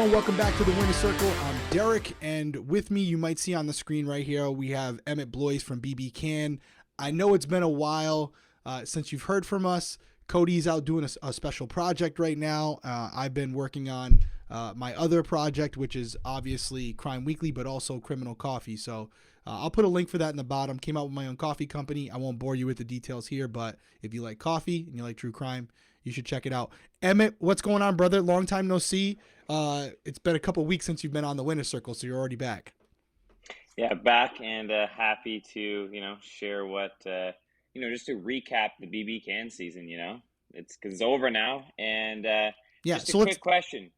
everyone. Welcome back to the Winner's Circle. I'm Derrick, and with me, you might see on the screen right here, we have Emmett Blois from BBCAN. I know it's been a while since you've heard from us. Cody's out doing a special project right now. I've been working on my other project, which is obviously Crime Weekly, but also Criminal Coffee. So I'll put a link for that in the bottom. Came out with my own coffee company. I won't bore you with the details here, but if you like coffee and you like true crime, you should check it out. Emmett, what's going on, brother? Long time no see. It's been a couple weeks since you've been on the Winner's Circle, so you're already back. Yeah, back and happy to, share what, just to recap the BBCAN season, it's because it's over now. And just a quick question.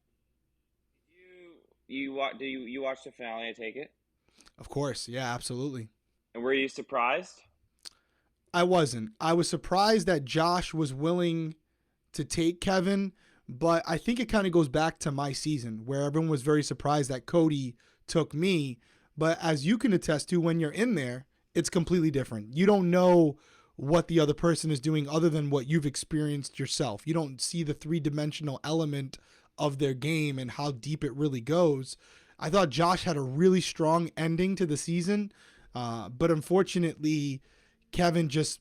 You watch the finale, I take it? Of course. Yeah, absolutely. And were you surprised? I wasn't. I was surprised that Josh was willing to take Kevin, but I think it kind of goes back to my season where everyone was very surprised that Cody took me. But as you can attest to, when you're in there, it's completely different. You don't know what the other person is doing other than what you've experienced yourself. You don't see the three-dimensional element of their game and how deep it really goes. I thought Josh had a really strong ending to the season, but unfortunately, Kevin just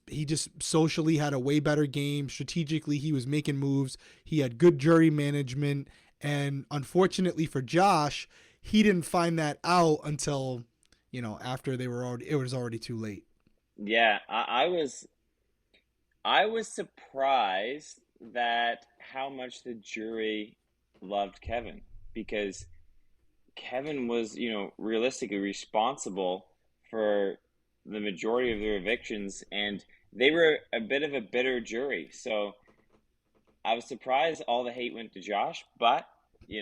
socially had a way better game. Strategically, he was making moves. He had good jury management. And unfortunately for Josh, he didn't find that out until, after it was already too late. Yeah, I was surprised that how much the jury loved Kevin, because Kevin was, realistically responsible for the majority of their evictions, and they were a bit of a bitter jury. So I was surprised all the hate went to Josh, but it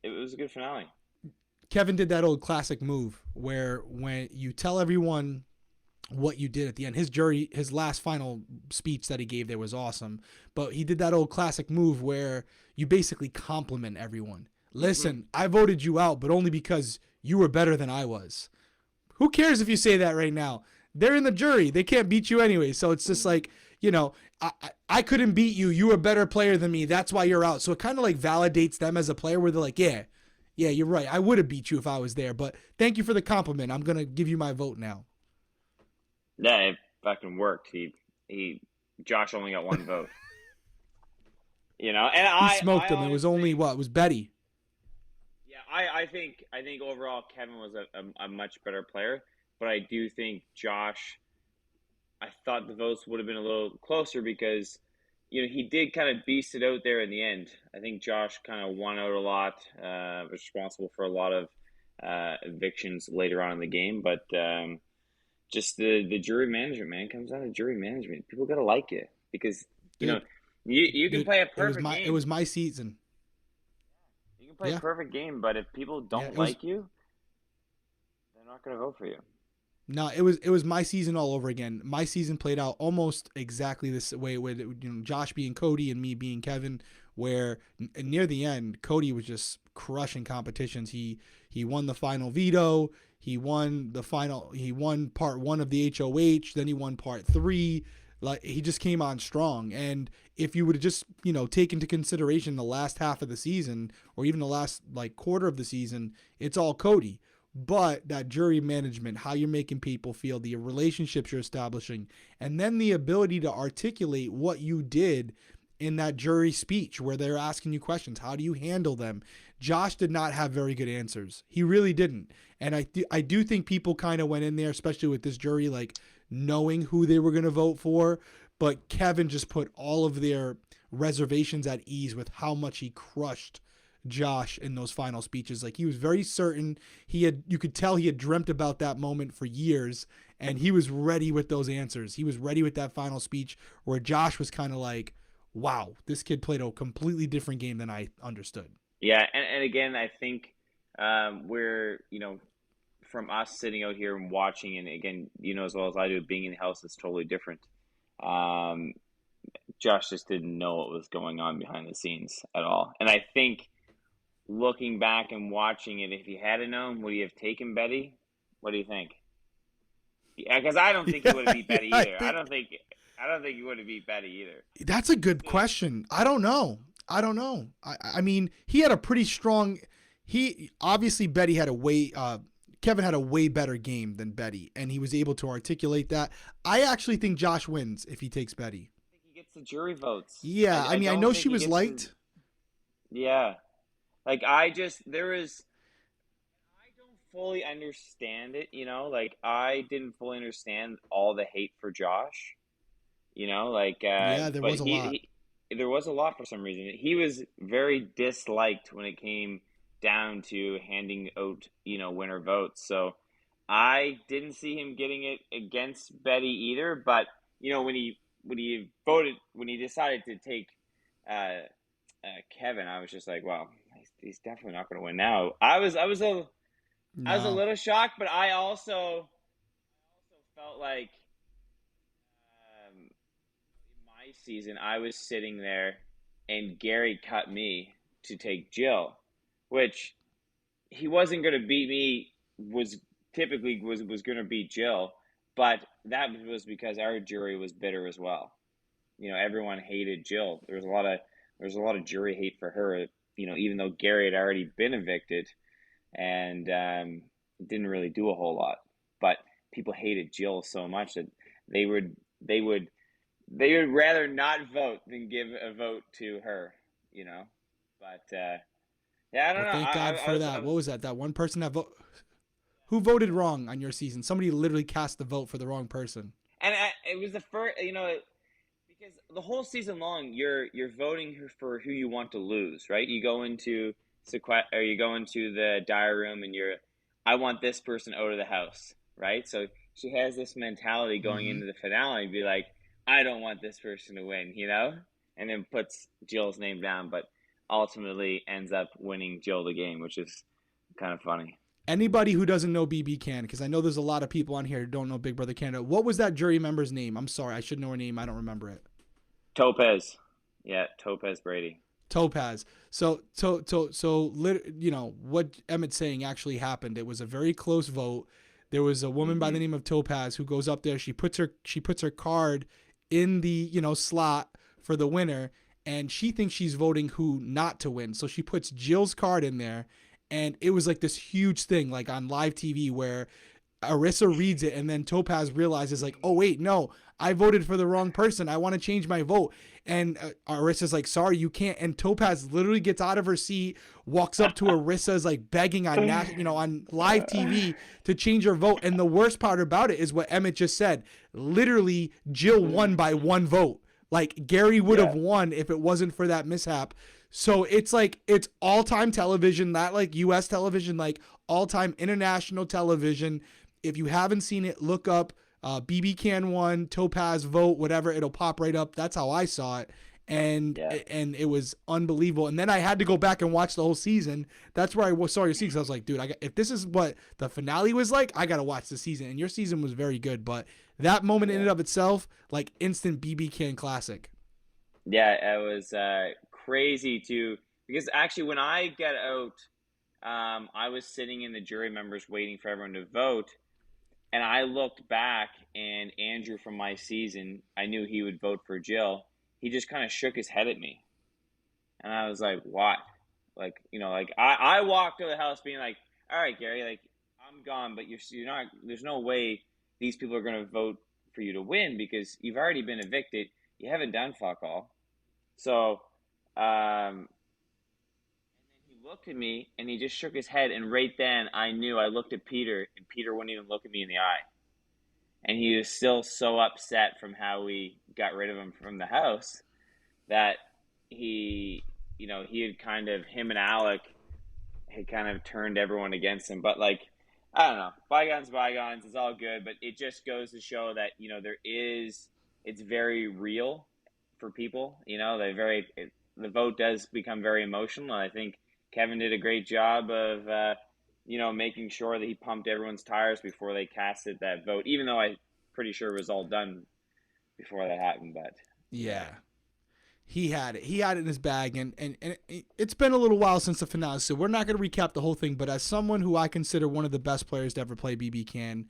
was a good finale. Kevin did that old classic move where when you tell everyone what you did at the end, his last final speech that he gave there was awesome, but he did that old classic move where you basically compliment everyone. Listen, I voted you out, but only because you were better than I was. Who cares if you say that right now? They're in the jury. They can't beat you anyway. So it's just like, I couldn't beat you. You were a better player than me. That's why you're out. So it kind of like validates them as a player where they're like, yeah, you're right. I would have beat you if I was there. But thank you for the compliment. I'm going to give you my vote now. Yeah, it fucking worked. Josh only got one vote. And he smoked him. It was only it was Betty. I think overall Kevin was a much better player, but I do think Josh, I thought the votes would have been a little closer because, he did kind of beast it out there in the end. I think Josh kind of won out a lot, was responsible for a lot of evictions later on in the game, but just the jury management, man, comes down to jury management. People got to like it because, you can play a perfect game. It was my season. Play a perfect game, but if people don't like you, they're not going to vote for you. No, it was my season all over again. My season played out almost exactly this way with Josh being Cody and me being Kevin, where near the end Cody was just crushing competitions. He won the final veto, he won part 1 of the HOH, then he won part 3. Like, he just came on strong. And if you would have just, take into consideration the last half of the season or even the last quarter of the season, it's all Cody. But that jury management, how you're making people feel, the relationships you're establishing, and then the ability to articulate what you did in that jury speech where they're asking you questions. How do you handle them? Josh did not have very good answers. He really didn't. And I do think people kind of went in there, especially with this jury, knowing who they were going to vote for, but Kevin just put all of their reservations at ease with how much he crushed Josh in those final speeches. He was very certain. You could tell he had dreamt about that moment for years, and he was ready with those answers. He was ready with that final speech where Josh was kind of like, wow, this kid played a completely different game than I understood. Yeah, and again, I think we're, from us sitting out here and watching, and again, as well as I do, being in the house is totally different. Josh just didn't know what was going on behind the scenes at all. And I think looking back and watching it, if he had known, would he have taken Betty? What do you think? Yeah, because I don't think he would have beat Betty either. I don't think he would have beat Betty either. That's a good question. I don't know. I don't know. I mean, he had a pretty strong. He obviously Betty had a way. Kevin had a way better game than Betty, and he was able to articulate that. I actually think Josh wins if he takes Betty. I think he gets the jury votes. Yeah, I mean, I don't know think she he was gets liked. Yeah. Like there is, I don't fully understand it, like I didn't fully understand all the hate for Josh, Yeah, there but was a lot. there was a lot for some reason. He was very disliked when it came down to handing out, winner votes. So I didn't see him getting it against Betty either, but when he decided to take uh, Kevin, I was just like, wow, he's definitely not going to win now. I was a No. little shocked, but I also felt like in my season I was sitting there and Gary cut me to take Jill, which he wasn't going to beat me. Was going to beat Jill, but that was because our jury was bitter as well. Everyone hated Jill. There was a lot of jury hate for her. Even though Gary had already been evicted, and didn't really do a whole lot, but people hated Jill so much that they would they would they would rather not vote than give a vote to her. But yeah, I don't Well, know. thank God I for was I that. What was was that? That one person that vote who voted wrong on your season? Somebody literally cast the vote for the wrong person. and it was the first. Because the whole season long, you're voting for who you want to lose, right? You go into you go into the diary room, and I want this person out of the house, right? So she has this mentality going Mm-hmm. into the finale, and be like, I don't want this person to win, and then puts Jill's name down, but ultimately ends up winning Jill the game, which is kind of funny. Anybody who doesn't know BBCAN, because I know there's a lot of people on here who don't know Big Brother Canada. What was that jury member's name? I'm sorry, I should know her name. I don't remember it. Topaz, yeah, Topaz Brady. Topaz. What Emmett's saying actually happened. It was a very close vote. There was a woman by Mm-hmm. the name of Topaz who goes up there. She puts her card in the slot for the winner, and she thinks she's voting who not to win. So she puts Jill's card in there, and it was like this huge thing, like on live TV, where Arissa reads it, and then Topaz realizes, like, oh wait, no, I voted for the wrong person. I want to change my vote. And Arissa's like, sorry, you can't. And Topaz literally gets out of her seat, walks up to Arissa's like begging on on live TV to change her vote. And the worst part about it is what Emmett just said. Literally, Jill won by one vote. Like Gary would have Yeah. won if it wasn't for that mishap. So it's like it's all-time television, not like US television, like all-time international television. If you haven't seen it, look up BBCAN 1, Topaz vote, whatever. It'll pop right up. That's how I saw it. And Yeah. and it was unbelievable. And then I had to go back and watch the whole season. That's where I saw your season. I was like, dude, if this is what the finale was like, I got to watch the season. And your season was very good. But that moment in and of itself, like instant BBCAN classic. Yeah, it was crazy too. Because actually, when I got out, I was sitting in the jury members waiting for everyone to vote, and I looked back, and Andrew from my season, I knew he would vote for Jill. He just kind of shook his head at me, and I was like, "What?" I walked to the house being like, "All right, Gary, like I'm gone, but you're not. There's no way these people are going to vote for you to win because you've already been evicted. You haven't done fuck all." So, and then he looked at me and he just shook his head. And right then I knew. I looked at Peter, and Peter wouldn't even look at me in the eye. And he was still so upset from how we got rid of him from the house that he had kind of, him and Alec had kind of turned everyone against him. But like, I don't know, bygones, bygones, it's all good. But it just goes to show that, it's very real for people. The vote does become very emotional. And I think Kevin did a great job of, making sure that he pumped everyone's tires before they casted that vote, even though I'm pretty sure it was all done before that happened. But Yeah. He had it. He had it in his bag, and it's been a little while since the finale, so we're not going to recap the whole thing. But as someone who I consider one of the best players to ever play BBCAN,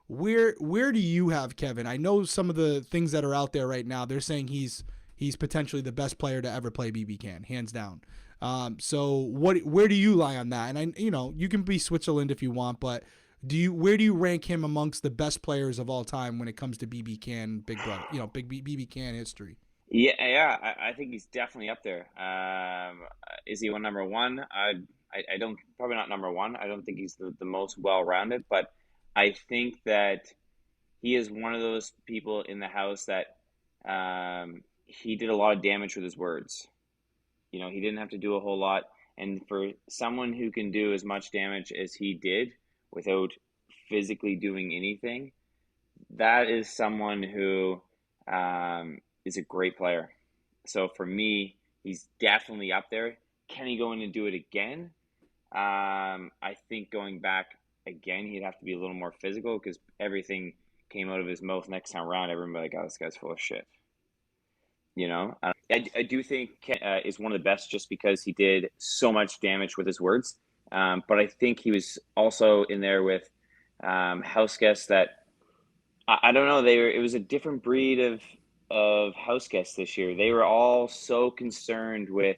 where do you have Kevin? I know some of the things that are out there right now. They're saying he's he's potentially the best player to ever play BBCAN, hands down. So where do you lie on that? And you can be Switzerland if you want, but where do you rank him amongst the best players of all time when it comes to BBCAN, Big Brother, big BBCAN history? Yeah, I think he's definitely up there. Is he number one? I don't, probably not number one. I don't think he's the most well-rounded, but I think that he is one of those people in the house that he did a lot of damage with his words. He didn't have to do a whole lot. And for someone who can do as much damage as he did without physically doing anything, that is someone who is a great player. So for me, he's definitely up there. Can he go in and do it again? I think going back again, he'd have to be a little more physical because everything came out of his mouth next time around. Everyone would be like, oh, this guy's full of shit. I do think Ken is one of the best just because he did so much damage with his words. But I think he was also in there with house guests that I don't know. It was a different breed of house guests this year. They were all so concerned with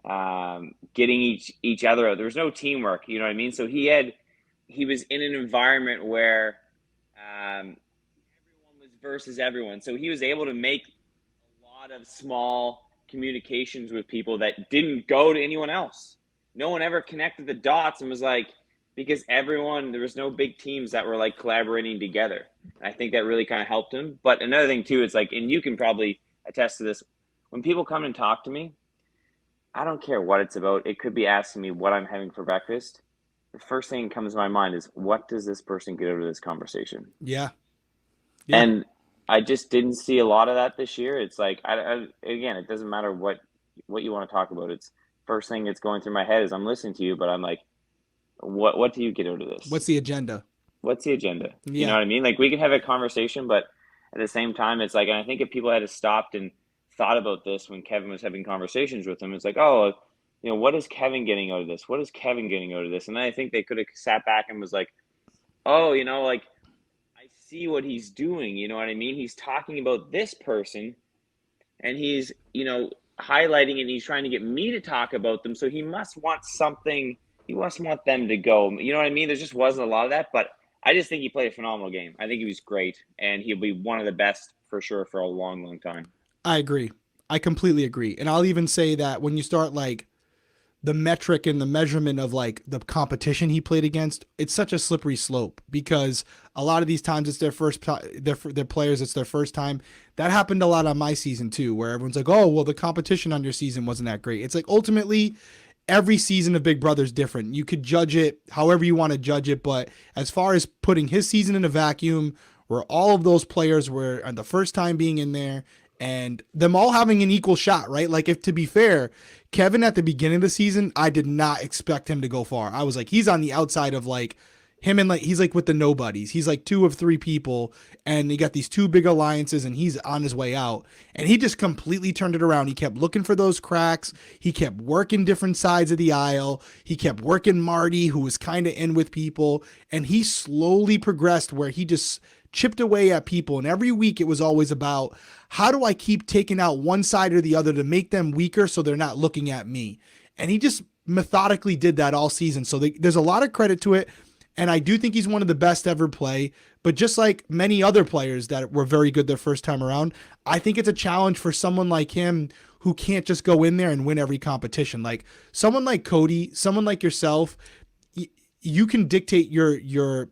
getting each other out. There was no teamwork. You know what I mean? So he was in an environment where everyone was versus everyone. So he was able to make a lot of small communications with people that didn't go to anyone else. No one ever connected the dots and was like, because there was no big teams that were like collaborating together. And I think that really kind of helped him. But another thing too, is like, and you can probably attest to this, when people come and talk to me, I don't care what it's about. It could be asking me what I'm having for breakfast. The first thing that comes to my mind is, what does this person get out of this conversation? Yeah. And I just didn't see a lot of that this year. It's like, again, it doesn't matter what you want to talk about. It's first thing that's going through my head is I'm listening to you, but I'm like, what do you get out of this? What's the agenda? Yeah. You know what I mean? Like, we can have a conversation, but at the same time, it's like, and I think if people had stopped and thought about this when Kevin was having conversations with him, it's like, oh, what is Kevin getting out of this? What is Kevin getting out of this? And then I think they could have sat back and was like, oh, like, I see what he's doing. You know what I mean? He's talking about this person and he's, highlighting it and he's trying to get me to talk about them. So he must want something. He must want them to go. You know what I mean? There just wasn't a lot of that, but I just think he played a phenomenal game. I think he was great, and he'll be one of the best for sure for a long, long time. I agree. I completely agree. And I'll even say that when you start like the metric and the measurement of like the competition he played against, it's such a slippery slope because a lot of these times it's their first, their players, it's their first time. That happened a lot on my season too, where everyone's like, oh, well, the competition on your season wasn't that great. It's like, ultimately, every season of Big Brother is different. You could judge it however you want to judge it. But as far as putting his season in a vacuum, where all of those players were the first time being in there and them all having an equal shot, right? Like, if to be fair, Kevin at the beginning of the season, I did not expect him to go far. I was like, he's on the outside of like him and like, he's like with the nobodies. He's like 2 of 3 people and he got these 2 big alliances and he's on his way out. And he just completely turned it around. He kept looking for those cracks. He kept working different sides of the aisle. He kept working Marty, who was kind of in with people. And he slowly progressed where he just chipped away at people. And every week it was always about, how do I keep taking out one side or the other to make them weaker so they're not looking at me? And he just methodically did that all season. So there's a lot of credit to it. And I do think he's one of the best to ever play. But just like many other players that were very good their first time around, I think it's a challenge for someone like him who can't just go in there and win every competition. Like someone like Cody, someone like yourself, you can dictate your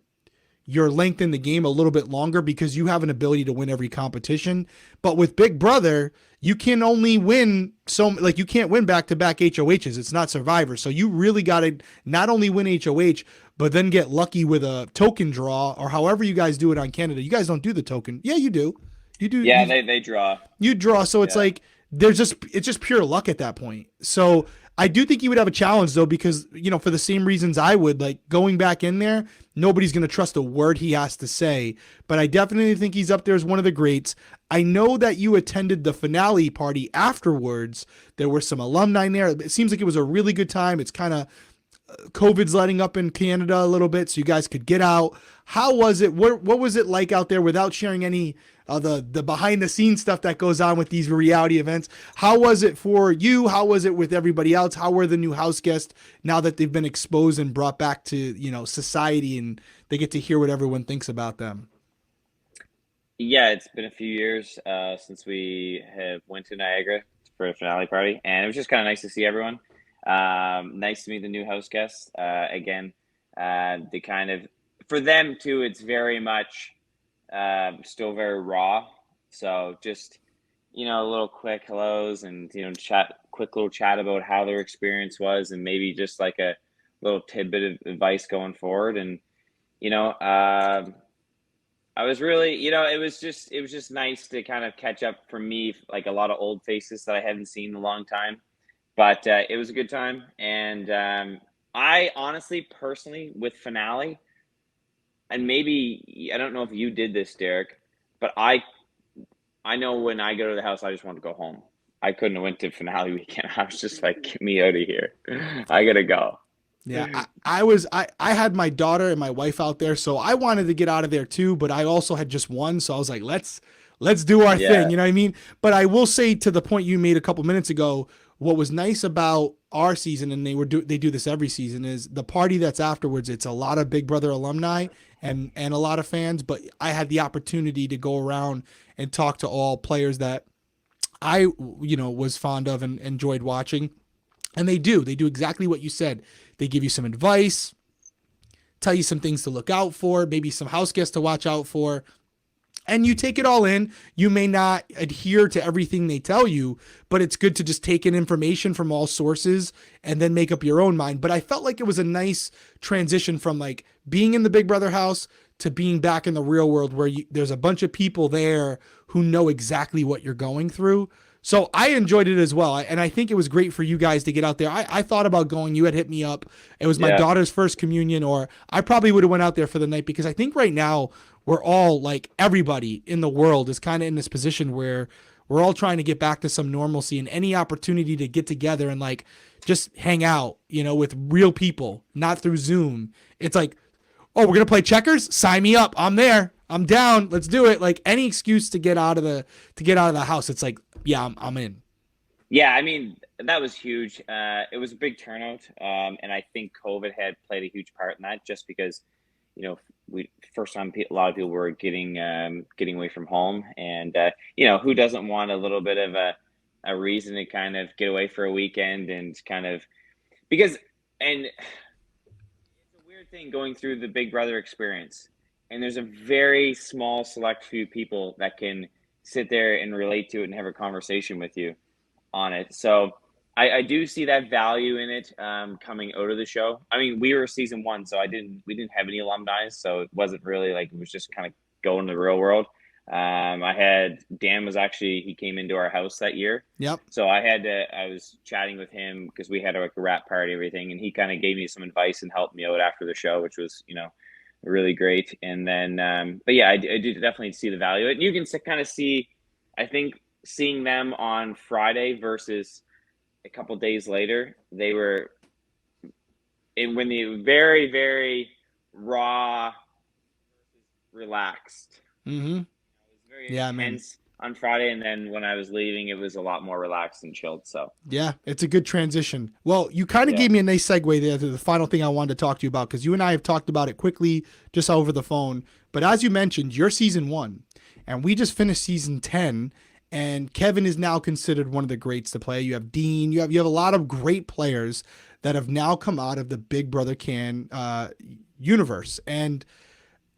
length in the game a little bit longer because you have an ability to win every competition. But with Big Brother, you can only win you can't win back-to-back HOHs. It's not Survivor. So you really got to not only win HOH, but then get lucky with a token draw or however you guys do it on Canada. You guys don't do the token. Yeah, you do. You do. Yeah, they draw. You draw. So it's like, it's just pure luck at that point. So I do think you would have a challenge though, because, for the same reasons I would, like going back in there, nobody's going to trust a word he has to say, but I definitely think he's up there as one of the greats. I know that you attended the finale party afterwards. There were some alumni there. It seems like it was a really good time. It's kind of COVID's letting up in Canada a little bit, so you guys could get out. How was it? What was it like out there without sharing any the behind the scenes stuff that goes on with these reality events? How was it for you? How was it with everybody else? How were the new house guests now that they've been exposed and brought back to society and they get to hear what everyone thinks about them? Yeah, it's been a few years since we have went to Niagara for a finale party, and it was just kind of nice to see everyone. Nice to meet the new house guests again. They kind of, for them too, it's very much still very raw. So just little quick hellos and quick little chat about how their experience was, and maybe just like a little tidbit of advice going forward. And you know, I was really, it was just nice to kind of catch up for me, like a lot of old faces that I hadn't seen in a long time. But it was a good time, and I honestly, personally, with finale, and maybe I don't know if you did this, Derek, but I know when I go to the house, I just want to go home. I couldn't have went to finale weekend. I was just like, get me out of here. I gotta go. Yeah, I had my daughter and my wife out there, so I wanted to get out of there too, but I also had just one, so I was like, let's do our thing, Yeah, you know what I mean? But I will say, to the point you made a couple minutes ago, what was nice about our season, and they do this every season, is the party that's afterwards. It's a lot of Big Brother alumni and a lot of fans, but I had the opportunity to go around and talk to all players that I was fond of and enjoyed watching. And they do exactly what you said. They give you some advice, tell you some things to look out for, maybe some house guests to watch out for, and you take it all in. You may not adhere to everything they tell you, but it's good to just take in information from all sources and then make up your own mind. But I felt like it was a nice transition from like being in the Big Brother house to being back in the real world, where there's a bunch of people there who know exactly what you're going through. So I enjoyed it as well. And I think it was great for you guys to get out there. I thought about going. You had hit me up. It was my yeah, daughter's first communion, or I probably would have went out there for the night, because I think right now we're all, like, everybody in the world is kind of in this position where we're all trying to get back to some normalcy, and any opportunity to get together and like just hang out, with real people, not through Zoom. It's like, oh, we're going to play checkers? Sign me up. I'm there. I'm down. Let's do it. Like, any excuse to get out of the house. It's like, yeah, I'm in. yeah. I mean, that was huge. It was a big turnout, and I think COVID had played a huge part in that, just because we first time a lot of people were getting away from home, and who doesn't want a little bit of a reason to kind of get away for a weekend, and kind of, because, and it's a weird thing going through the Big Brother experience, and there's a very small select few people that can sit there and relate to it and have a conversation with you on it. So I do see that value in it, coming out of the show. I mean, we were season one, so we didn't have any alumni, so it wasn't really like, it was just kind of going to the real world. I had Dan was actually, he came into our house that year, Yep. so I was chatting with him because we had like a wrap party, everything, and he kind of gave me some advice and helped me out after the show, which was really great. And then, but yeah, I do definitely see the value of it. And you can kind of see, I think, seeing them on Friday versus a couple days later, they were when the very, very raw, relaxed. Mm-hmm. It was very Yeah, man. intense on Friday, and then when I was leaving, it was a lot more relaxed and chilled. So Yeah, it's a good transition. Well, you kind of yeah, gave me a nice segue there to the final thing I wanted to talk to you about, because you and I have talked about it quickly just over the phone. But as you mentioned, you're season one, and we just finished season 10, and Kevin is now considered one of the greats to play. You have Dean, you have a lot of great players that have now come out of the Big Brother Can universe. And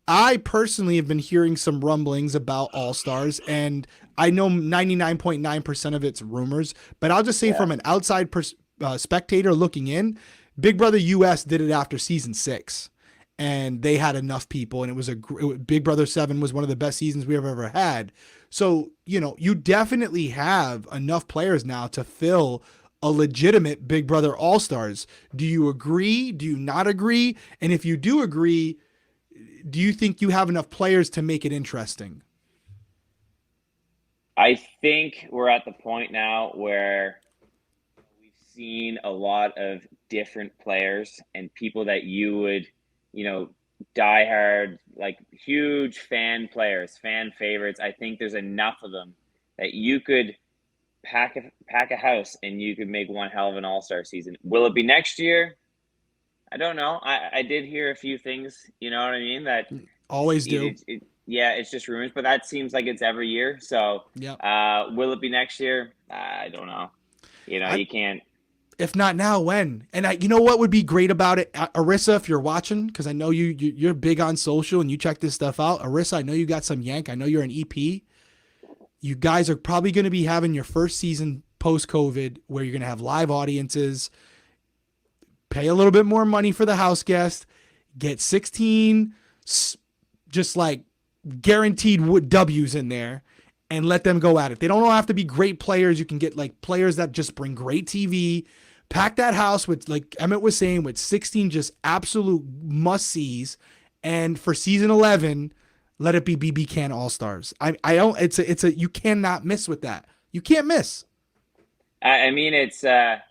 I personally have been hearing some rumblings about All-Stars, and I know 99.9% of it's rumors, but I'll just say, yeah, from an outside spectator looking in, Big Brother US did it after season 6, and they had enough people, and it was Big Brother 7 was one of the best seasons we have ever had. So, you definitely have enough players now to fill a legitimate Big Brother All-Stars. Do you agree? Do you not agree? And if you do agree, do you think you have enough players to make it interesting? I think we're at the point now where we've seen a lot of different players and people that you would, diehard, like huge fan players, fan favorites. I think there's enough of them that you could pack a house and you could make one hell of an all-star season. Will it be next year? I don't know. I did hear a few things, you know what I mean? That Always do. yeah, it's just rumors, but that seems like it's every year. So, Yep. will it be next year? I don't know. I You can't. If not now, when? And you know what would be great about it, Arissa, if you're watching, because I know you're big on social and you check this stuff out. Arissa, I know you got some yank. I know you're an EP. You guys are probably going to be having your first season post-COVID where you're going to have live audiences. Pay a little bit more money for the house guest. Get 16 just like guaranteed W's in there and let them go at it. They don't all have to be great players. You can get like players that just bring great TV. Pack that house with, like Emmett was saying, with 16 just absolute must-sees. And for season 11, let it be BBCAN All-Stars. I don't. It's a you cannot miss with that. You can't miss. I mean, it's. I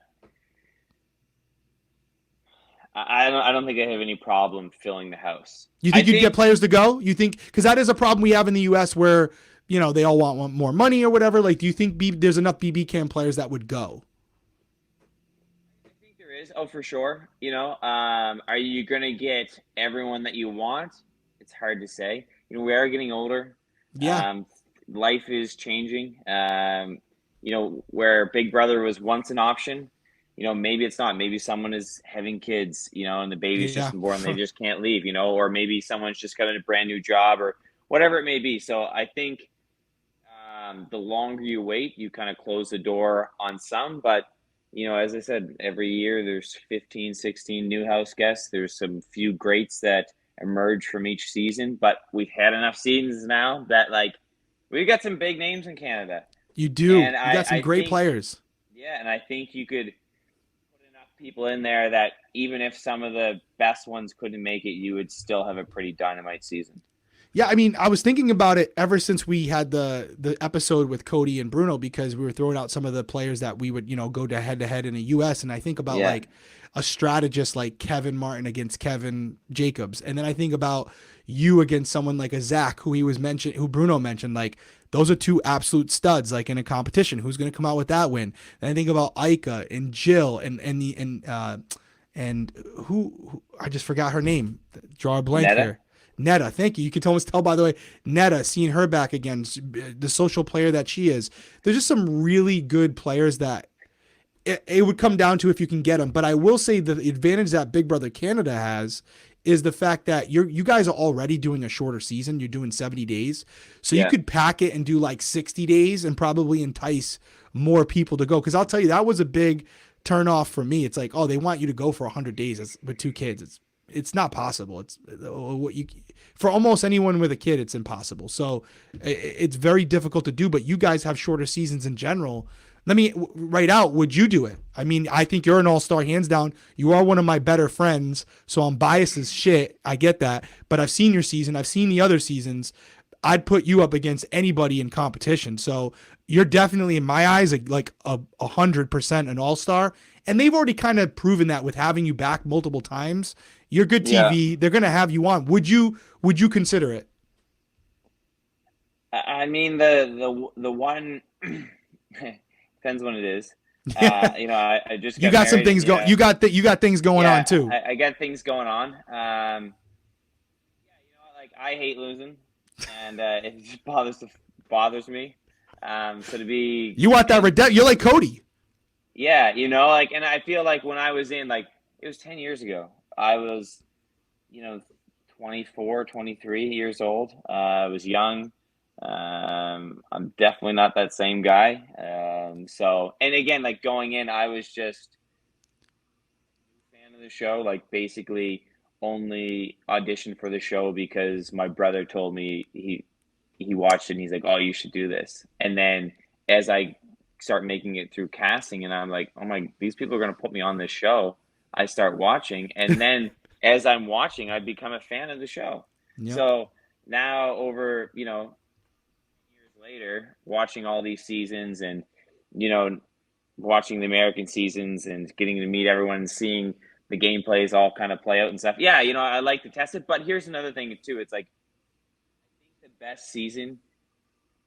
don't think I have any problem filling the house. You think you'd get players to go? You think, because that is a problem we have in the U.S. where they all want more money or whatever. Like, do you think there's enough BBCAN players that would go? Oh, for sure. Are you going to get everyone that you want? It's hard to say. We are getting older. Yeah. Life is changing. Where Big Brother was once an option, maybe it's not. Maybe someone is having kids, and the baby's just born. They just can't leave, or maybe someone's just got a brand new job or whatever it may be. So I think the longer you wait, you kind of close the door on some, but as I said, every year there's 15, 16 new house guests. There's some few greats that emerge from each season, but we've had enough seasons now that we've got some big names in Canada. You do. And you got some great players. Yeah, and I think you could put enough people in there that even if some of the best ones couldn't make it, you would still have a pretty dynamite season. Yeah, I mean, I was thinking about it ever since we had the episode with Cody and Bruno, because we were throwing out some of the players that we would, go to head in the US. And I think about like a strategist like Kevin Martin against Kevin Jacobs. And then I think about you against someone like a Zach, who Bruno mentioned, like those are two absolute studs, like in a competition. Who's going to come out with that win? And I think about Ika and Jill and who I just forgot her name. Draw a blank here. Netta, thank you. You can almost tell, by the way, Netta, seeing her back again, the social player that she is. There's just some really good players that it would come down to if you can get them. But I will say the advantage that Big Brother Canada has is the fact that you guys are already doing a shorter season. You're doing 70 days. So you could pack it and do like 60 days and probably entice more people to go. Because I'll tell you, that was a big turn off for me. It's like, oh, they want you to go for 100 days with 2 kids. It's not possible. For almost anyone with a kid, it's impossible. So it's very difficult to do, but you guys have shorter seasons in general. Let me write out, would you do it? I mean, I think you're an all-star, hands down. You are one of my better friends, so I'm biased as shit. I get that. But I've seen your season. I've seen the other seasons. I'd put you up against anybody in competition. So you're definitely, in my eyes, like 100% an all-star. And they've already kind of proven that with having you back multiple times. You're good TV. Yeah. They're going to have you on. Would you consider it? I mean, the one depends when it is. I just you got some things going. You got things going on too. I got things going on. I hate losing, and it just bothers me. So to be, you want that you're like Cody. Yeah, and I feel like when I was in, it was 10 years ago. I was, 24, 23 years old. I was young. I'm definitely not that same guy. And again, going in, I was just a fan of the show, basically only auditioned for the show because my brother told me he watched it and he's like, oh, you should do this. And then as I start making it through casting and I'm like, oh my, these people are going to put me on this show. I start watching, and then as I'm watching, I become a fan of the show. Yep. So now over, years later, watching all these seasons and, watching the American seasons and getting to meet everyone and seeing the gameplays all kind of play out and stuff. Yeah, I like to test it. But here's another thing too. It's like I think the best season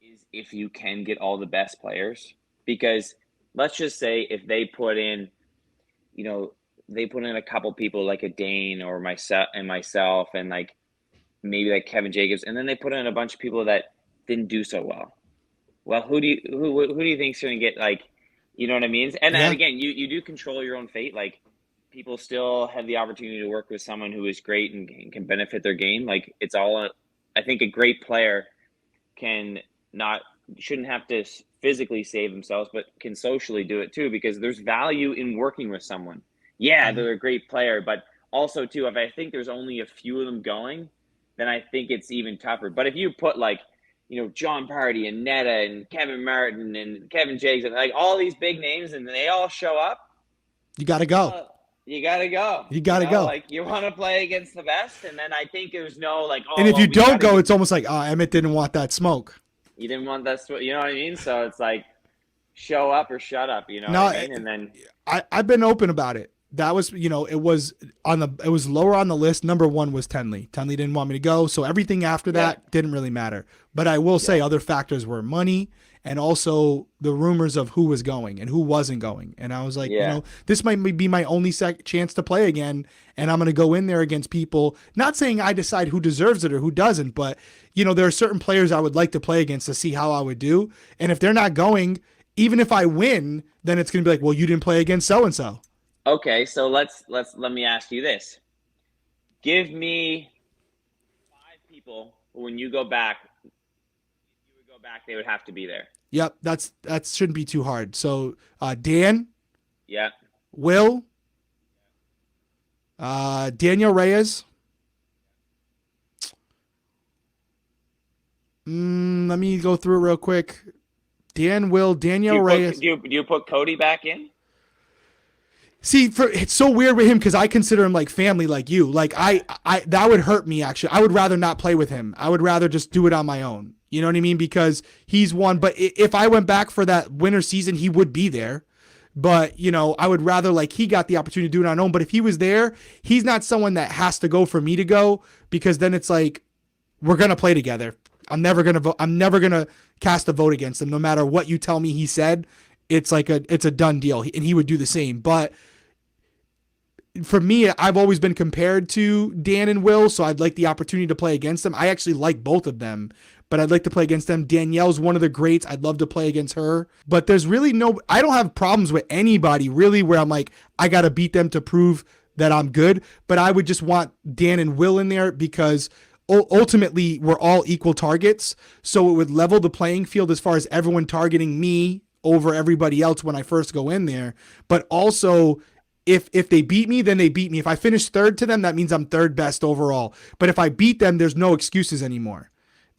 is if you can get all the best players. Because let's just say if they put in, they put in a couple people like a Dane or myself and like maybe like Kevin Jacobs, and then they put in a bunch of people that didn't do so well. Well, who do you think's going to get, like, you know what I mean? And Yeah. again, you do control your own fate. Like, people still have the opportunity to work with someone who is great and can benefit their game. Like, it's all. I think a great player shouldn't have to physically save themselves, but can socially do it too, because there's value in working with someone. Yeah, they're a great player, but also too, if I think there's only a few of them going, then I think it's even tougher. But if you put like, John Party and Netta and Kevin Martin and Kevin Jakes and like all these big names, and they all show up, You got to go. You gotta go. You got to go. Like, you want to play against the best, and then I think there's no like. And if you don't go, it's almost like, Emmett didn't want that smoke. You didn't want that. You know what I mean? So it's like, show up or shut up. You know what I mean? And then I've been open about it. That was, it was lower on the list. Number one was Tenley. Tenley didn't want me to go, so everything after that didn't really matter. But I will say other factors were money and also the rumors of who was going and who wasn't going. And I was like, this might be my only chance to play again, and I'm going to go in there against people. Not saying I decide who deserves it or who doesn't, but there are certain players I would like to play against to see how I would do. And if they're not going, even if I win, then it's going to be like, well, you didn't play against so and so. Okay, so let me ask you this. Give me 5 people who, when you go back, if you would go back, they would have to be there. Yep, that shouldn't be too hard. So Dan, yeah, Will, Daniel Reyes. Let me go through it real quick. Daniel Reyes. Do you put Cody back in? See, it's so weird with him because I consider him like family, like you. Like I that would hurt me actually. I would rather not play with him. I would rather just do it on my own. You know what I mean? Because he's one. But if I went back for that winter season, he would be there. But I would rather like he got the opportunity to do it on his own. But if he was there, he's not someone that has to go for me to go, because then it's like we're gonna play together. I'm never gonna vote. I'm never gonna cast a vote against him, no matter what you tell me he said. It's like it's a done deal, and he would do the same. But for me, I've always been compared to Dan and Will, so I'd like the opportunity to play against them. I actually like both of them, but I'd like to play against them. Danielle's one of the greats. I'd love to play against her. But there's really I don't have problems with anybody, really, where I'm like, I got to beat them to prove that I'm good. But I would just want Dan and Will in there because ultimately we're all equal targets. So it would level the playing field as far as everyone targeting me over everybody else when I first go in there. But also, if they beat me, then they beat me. If I finish third to them, that means I'm third best overall. But if I beat them, there's no excuses anymore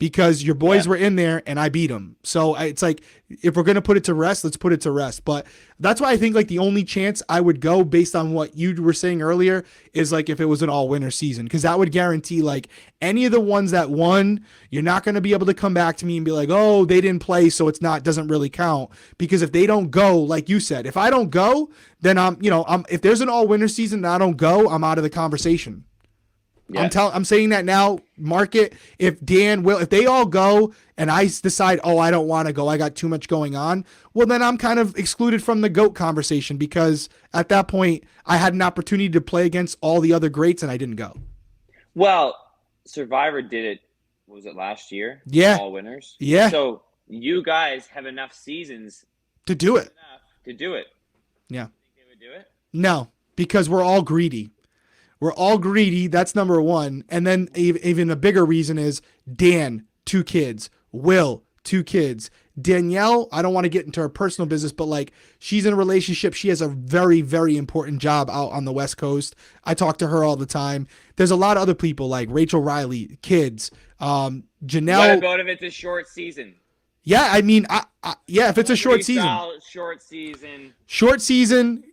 because your boys were in there and I beat them. So it's like, if we're going to put it to rest, let's put it to rest. But that's why I think like the only chance I would go based on what you were saying earlier is like if it was an all winter season, because that would guarantee like any of the ones that won, you're not going to be able to come back to me and be like, oh, they didn't play, so doesn't really count. Because if they don't go, like you said, if I don't go, then if there's an all winter season and I don't go, I'm out of the conversation. Yeah. I'm saying that now. Mark it. If they all go and I decide, oh, I don't want to go, I got too much going on, well, then I'm kind of excluded from the GOAT conversation, because at that point I had an opportunity to play against all the other greats and I didn't go. Well, Survivor did it. Was it last year? Yeah. All winners. Yeah. So you guys have enough seasons to do it. To do it. Yeah. Think they would do it? No, because we're all greedy. We're all greedy. That's number one. And then even a bigger reason is Dan, 2 kids. Will, 2 kids. Danielle, I don't want to get into her personal business, but like she's in a relationship. She has a very, very important job out on the West Coast. I talk to her all the time. There's a lot of other people like Rachel Riley, kids. Janelle. What about if it's a short season? Yeah, I mean, if it's a short season. Short season.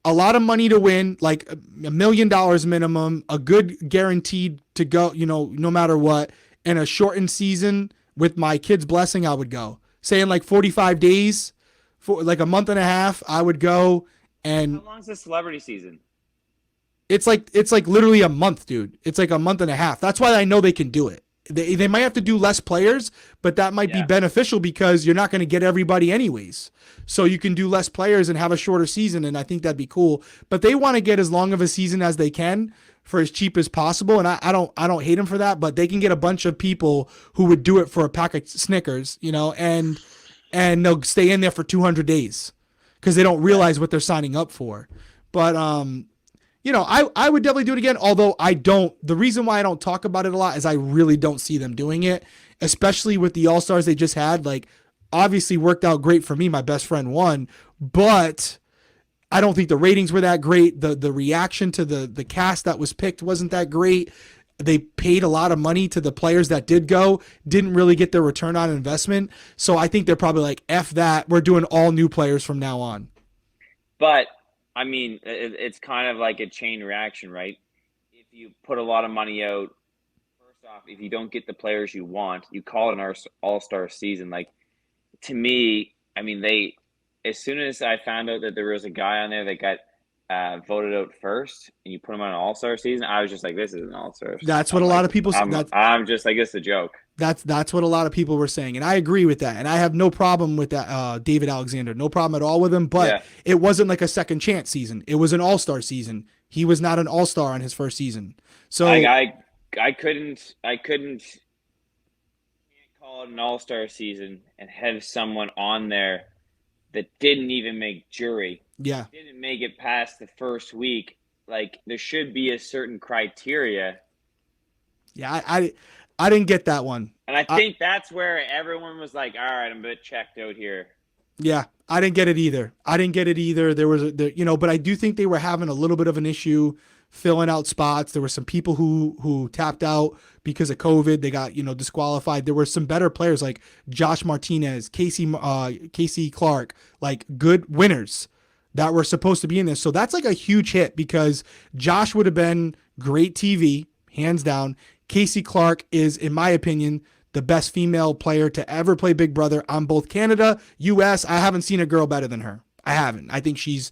A lot of money to win, like $1 million minimum, a good guaranteed to go, no matter what, and a shortened season with my kid's blessing, I would go. Saying like 45 days, for like a month and a half, I would go. And How long is the celebrity season? it's like literally a month, dude. It's like a month and a half. That's why I know they can do it. They might have to do less players, but that might be beneficial because you're not going to get everybody anyways. So you can do less players and have a shorter season, and I think that'd be cool. But they want to get as long of a season as they can for as cheap as possible, and I don't hate them for that. But they can get a bunch of people who would do it for a pack of Snickers, and they'll stay in there for 200 days because they don't realize what they're signing up for. But I would definitely do it again, although the reason why I don't talk about it a lot is I really don't see them doing it, especially with the All-Stars they just had. Like, obviously worked out great for me. My best friend won, but I don't think the ratings were that great. The reaction to the cast that was picked wasn't that great. They paid a lot of money to the players that did go, didn't really get their return on investment. So I think they're probably like, F that. We're doing all new players from now on. But I mean, it's kind of like a chain reaction, right? If you put a lot of money out, first off, if you don't get the players you want, you call it an all-star season. Like, to me, I mean, as soon as I found out that there was a guy on there that got voted out first, and you put him on an all-star season, I was just like, this is an all-star season. That's what a lot of people say. I'm just like, it's a joke. That's what a lot of people were saying, and I agree with that. And I have no problem with that, David Alexander. No problem at all with him. But it wasn't like a second chance season. It was an all-star season. He was not an all-star on his first season. So I couldn't call it an all-star season and have someone on there that didn't even make jury. Yeah, didn't make it past the first week. Like, there should be a certain criteria. Yeah, I didn't get that one. And I think that's where everyone was like, all right, I'm a bit checked out here. Yeah, I didn't get it either. There was, but I do think they were having a little bit of an issue filling out spots. There were some people who tapped out because of COVID. They got, disqualified. There were some better players like Josh Martinez, Casey Clark, like good winners that were supposed to be in this. So that's like a huge hit because Josh would have been great TV, hands down. Casey Clark is, in my opinion, the best female player to ever play Big Brother on both Canada, US. I haven't seen a girl better than her. I haven't. I think she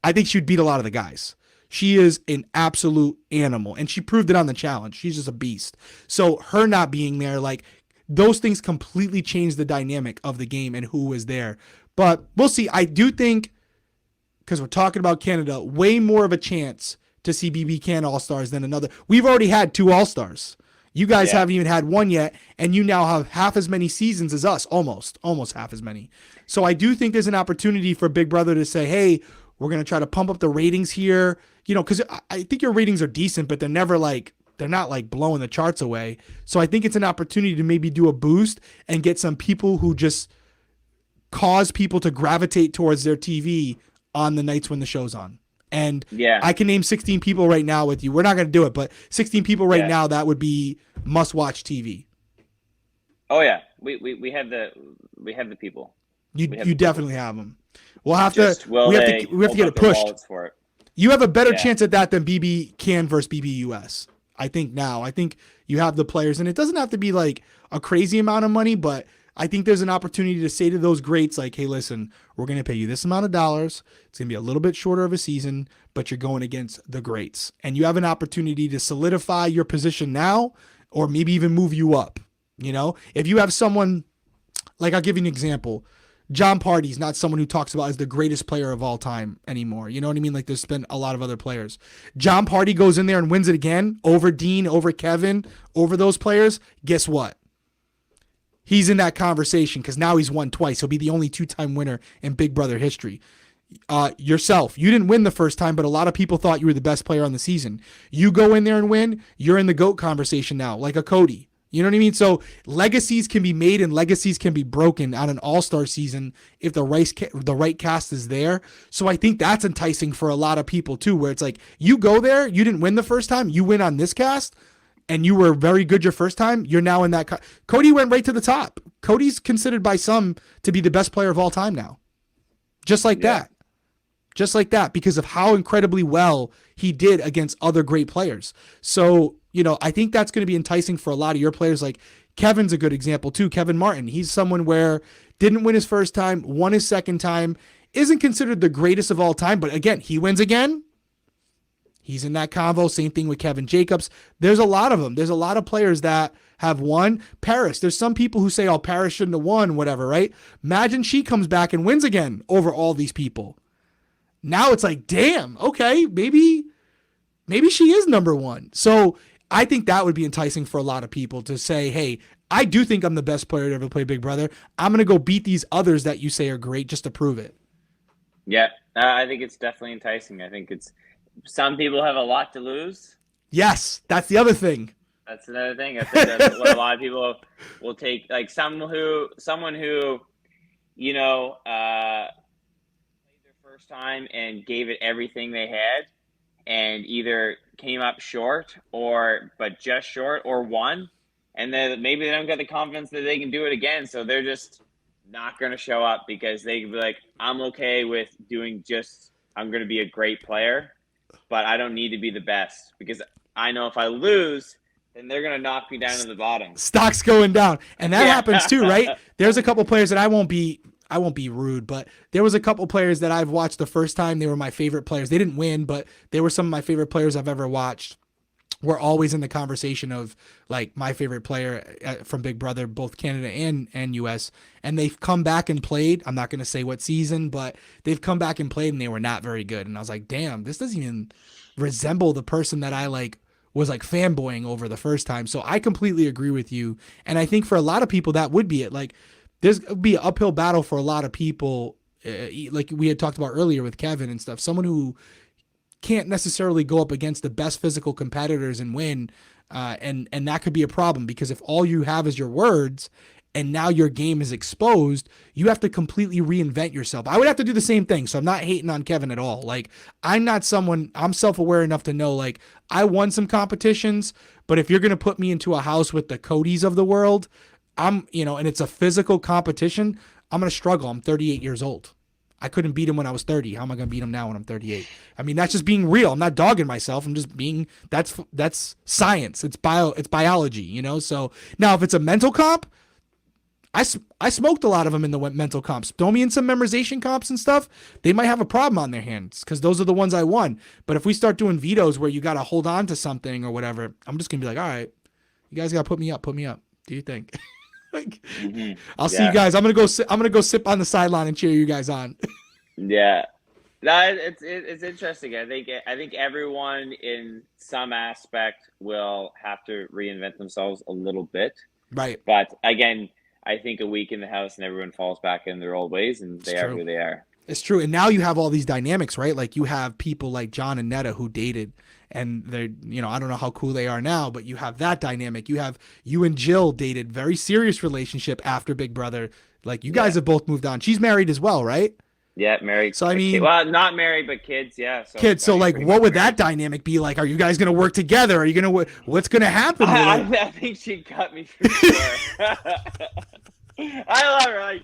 would beat a lot of the guys. She is an absolute animal, and she proved it on the challenge. She's just a beast. So her not being there, like, those things completely changed the dynamic of the game and who was there. But we'll see. I do think, because we're talking about Canada, way more of a chance to see BBCAN All-Stars than another. We've already had 2 All-Stars. You guys haven't even had one yet, and you now have half as many seasons as us, almost half as many. So I do think there's an opportunity for Big Brother to say, hey, we're going to try to pump up the ratings here, because I think your ratings are decent, but they're not like blowing the charts away. So I think it's an opportunity to maybe do a boost and get some people who just cause people to gravitate towards their TV on the nights when the show's on. And I can name 16 people right now with you. We're not going to do it, but 16 people right now that would be must-watch TV. Oh yeah, we have the people. You definitely have them. We'll have to. We have to get it pushed. For it. You have a better chance at that than BBCAN versus BBUS. I think now. I think you have the players, and it doesn't have to be like a crazy amount of money, but I think there's an opportunity to say to those greats, like, hey, listen, we're going to pay you this amount of dollars. It's going to be a little bit shorter of a season, but you're going against the greats. And you have an opportunity to solidify your position now, or maybe even move you up. If you have someone, like, I'll give you an example. John Party's not someone who talks about as the greatest player of all time anymore. You know what I mean? Like, there's been a lot of other players. John Party goes in there and wins it again over Dean, over Kevin, over those players. Guess what? He's in that conversation because now he's won twice. He'll be the only 2-time winner in Big Brother history. Yourself, you didn't win the first time, but a lot of people thought you were the best player on the season. You go in there and win, you're in the GOAT conversation now, like a Cody. You know what I mean? So legacies can be made and legacies can be broken on an all-star season if the right cast is there. So I think that's enticing for a lot of people too, where it's like, you go there, you didn't win the first time, you win on this cast, and you were very good your first time, you're now in that. Cody went right to the top. Cody's considered by some to be the best player of all time now. Just like that. Just like that, because of how incredibly well he did against other great players. So I think that's going to be enticing for a lot of your players. Like Kevin's a good example too. Kevin Martin, he's someone where didn't win his first time, won his second time, isn't considered the greatest of all time, but again, he wins again. He's in that convo. Same thing with Kevin Jacobs. There's a lot of them. There's a lot of players that have won. Paris, there's some people who say, oh, Paris shouldn't have won, whatever, right? Imagine she comes back and wins again over all these people. Now it's like, damn, okay, maybe she is number one. So I think that would be enticing for a lot of people to say, hey, I do think I'm the best player to ever play Big Brother. I'm going to go beat these others that you say are great just to prove it. Yeah, I think it's definitely enticing. I think some people have a lot to lose. Yes, that's the other thing. That's another thing. I think that's what a lot of people will take. Like someone who played their first time and gave it everything they had, and either came up short but just short or won, and then maybe they don't get the confidence that they can do it again, so they're just not going to show up because they can be like, I'm okay with I'm going to be a great player, but I don't need to be the best because I know if I lose, then they're going to knock me down to the bottom. Stock's going down. And that happens too, right? There's a couple players that I won't be rude, but there was a couple players that I've watched the first time. They were my favorite players. They didn't win, but they were some of my favorite players I've ever watched. We're always in the conversation of like my favorite player from Big Brother, both Canada and US. And they've come back and played. I'm not going to say what season, but they've come back and played and they were not very good. And I was like, damn, this doesn't even resemble the person that I was fanboying over the first time. So I completely agree with you. And I think for a lot of people, that would be it. Like there's be an uphill battle for a lot of people. Like we had talked about earlier with Kevin and stuff, someone who can't necessarily go up against the best physical competitors and win. And that could be a problem because if all you have is your words and now your game is exposed, you have to completely reinvent yourself. I would have to do the same thing. So I'm not hating on Kevin at all. Like I'm self-aware enough to know, like I won some competitions, but if you're going to put me into a house with the Codys of the world, and it's a physical competition, I'm going to struggle. I'm 38 years old. I couldn't beat him when I was 30. How am I going to beat him now when I'm 38? I mean, that's just being real. I'm not dogging myself. I'm just being, that's science. It's biology, So now if it's a mental comp, I smoked a lot of them in the mental comps. Throw me in some memorization comps and stuff. They might have a problem on their hands because those are the ones I won. But if we start doing vetoes where you got to hold on to something or whatever, I'm just going to be like, all right, you guys got to put me up. Do you think? I'll see you guys. I'm gonna go sip on the sideline and cheer you guys on. Yeah, no, it's interesting. I think everyone in some aspect will have to reinvent themselves a little bit, right? But again, I think a week in the house and everyone falls back in their old ways and they are who they are. It's true. And now you have all these dynamics, right? Like you have people like John and Netta who dated and they're, I don't know how cool they are now, but you have that dynamic. You and Jill dated, very serious relationship after Big Brother. Like you guys have both moved on. She's married as well, right? Yeah, married. So I mean, well, not married, but kids. Yeah. So kids. So like, what would that dynamic be like? Are you guys going to work together? Are you going to, what's going to happen? I think she cut me for sure. I love her.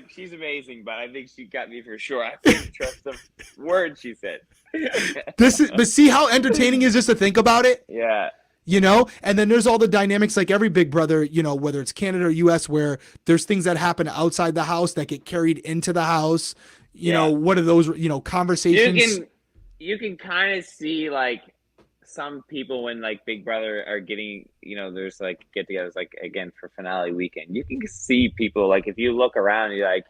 She's amazing, but I think she got me for sure. I couldn't trust the words she said. But see how entertaining is this to think about it? Yeah. And then there's all the dynamics like every Big Brother, whether it's Canada or US, where there's things that happen outside the house that get carried into the house. What are those, conversations? You can kind of see like some people when like Big Brother are getting, there's like get-togethers like again for finale weekend. You can see people like if you look around, you're like,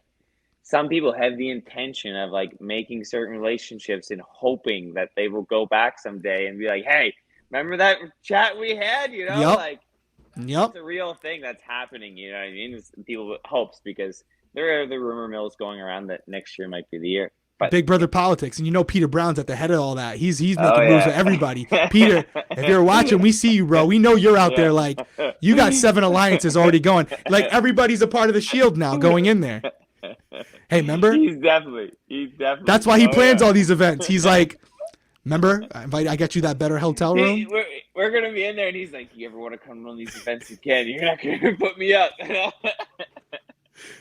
some people have the intention of like making certain relationships and hoping that they will go back someday and be like, hey, remember that chat we had? Yep. It's a real thing that's happening. You know what I mean? It's people hopes because there are the rumor mills going around that next year might be the year. But Big Brother politics, and Peter Brown's at the head of all that. He's making moves with everybody. Peter, if you're watching, we see you, bro. We know you're out there. Like you got 7 alliances already going. Like everybody's a part of the Shield now, going in there. Hey, remember? He's definitely. That's why he plans all these events. He's like, remember? I got you that better hotel room. We're gonna be in there, and he's like, "You ever want to come to one of these events again? You're not gonna put me up."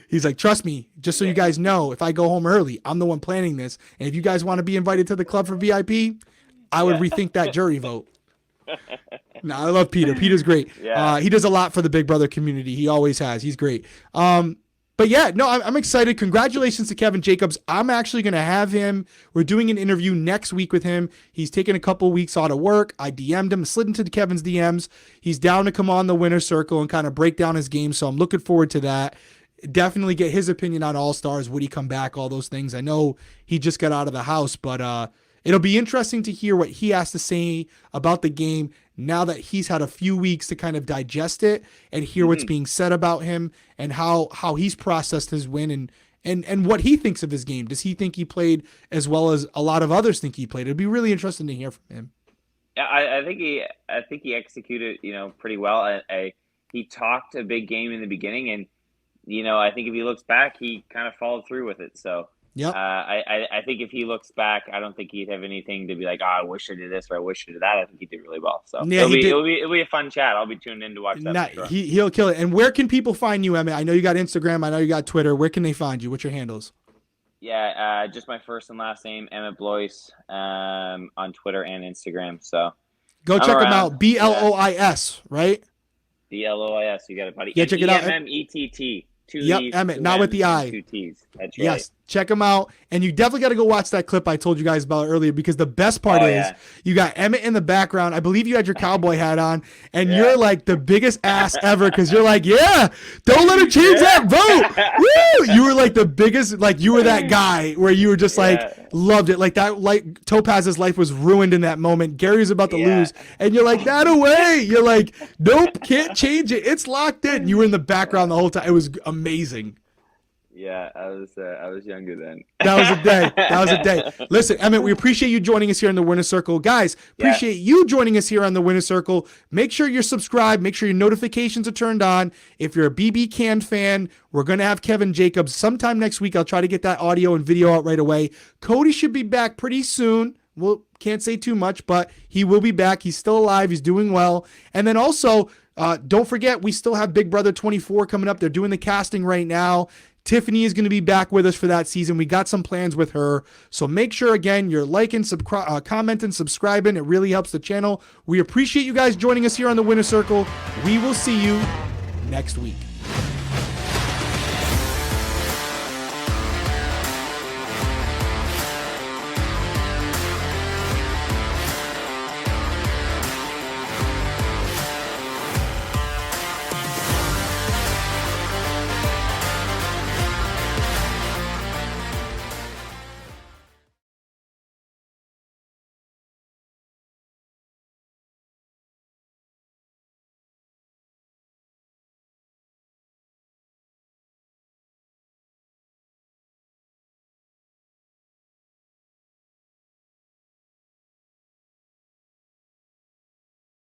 He's like, trust me, just so you guys know, if I go home early, I'm the one planning this. And if you guys want to be invited to the club for VIP, I would rethink that jury vote. No, I love Peter. Peter's great. Yeah. He does a lot for the Big Brother community. He always has. He's great. But yeah, no, I'm excited. Congratulations to Kevin Jacobs. I'm actually going to have him. We're doing an interview next week with him. He's taking a couple weeks out of work. I DM'd him, slid into Kevin's DMs. He's down to come on the winner's circle and kind of break down his game. So I'm looking forward to that. Definitely get his opinion on All-Stars. Would he come back? All those things. I know he just got out of the house, but it'll be interesting to hear what he has to say about the game now that he's had a few weeks to kind of digest it and hear what's being said about him and how he's processed his win and what he thinks of his game. Does he think he played as well as a lot of others think he played? It'd be really interesting to hear from him. Yeah, I think he executed, pretty well. He talked a big game in the beginning, and I think if he looks back, he kind of followed through with it. So yeah, I think if he looks back, I don't think he'd have anything to be like, I wish I did this or I wish I did that. I think he did really well. So yeah, it'll be a fun chat. I'll be tuned in to watch that. For sure. He'll kill it. And where can people find you, Emmett? I know you got Instagram. I know you got Twitter. Where can they find you? What's your handles? Yeah, just my first and last name, Emmett Blois, on Twitter and Instagram. So go check him out. BLOIS, right? BLOIS. You got it, buddy. Yeah, check it out. EMMETT. Yep, Emmett, not with the I. 2 T's. That's right. Yes, check him out. And you definitely got to go watch that clip I told you guys about earlier, because the best part is you got Emmett in the background. I believe you had your cowboy hat on, and you're like the biggest ass ever, because you're like, yeah, don't let him change that vote. Woo! You were like the biggest, like you were that guy where you were just like, loved it. Like that, like Topaz's life was ruined in that moment. Gary was about to lose, and you're like, that away. You're like, nope, can't change it. It's locked in. You were in the background the whole time. It was amazing. Yeah, I was younger then. That was a day. Listen, Emmett, we appreciate you joining us here in the Winner's Circle. Guys, appreciate you joining us here on the Winner's Circle. Make sure you're subscribed. Make sure your notifications are turned on. If you're a BBCAN fan, we're going to have Kevin Jacobs sometime next week. I'll try to get that audio and video out right away. Cody should be back pretty soon. Well, can't say too much, but he will be back. He's still alive. He's doing well. And then also, don't forget, we still have Big Brother 24 coming up. They're doing the casting right now. Tiffany is going to be back with us for that season. We got some plans with her. So make sure, again, you're liking, commenting, subscribing. It really helps the channel. We appreciate you guys joining us here on the Winner's Circle. We will see you next week.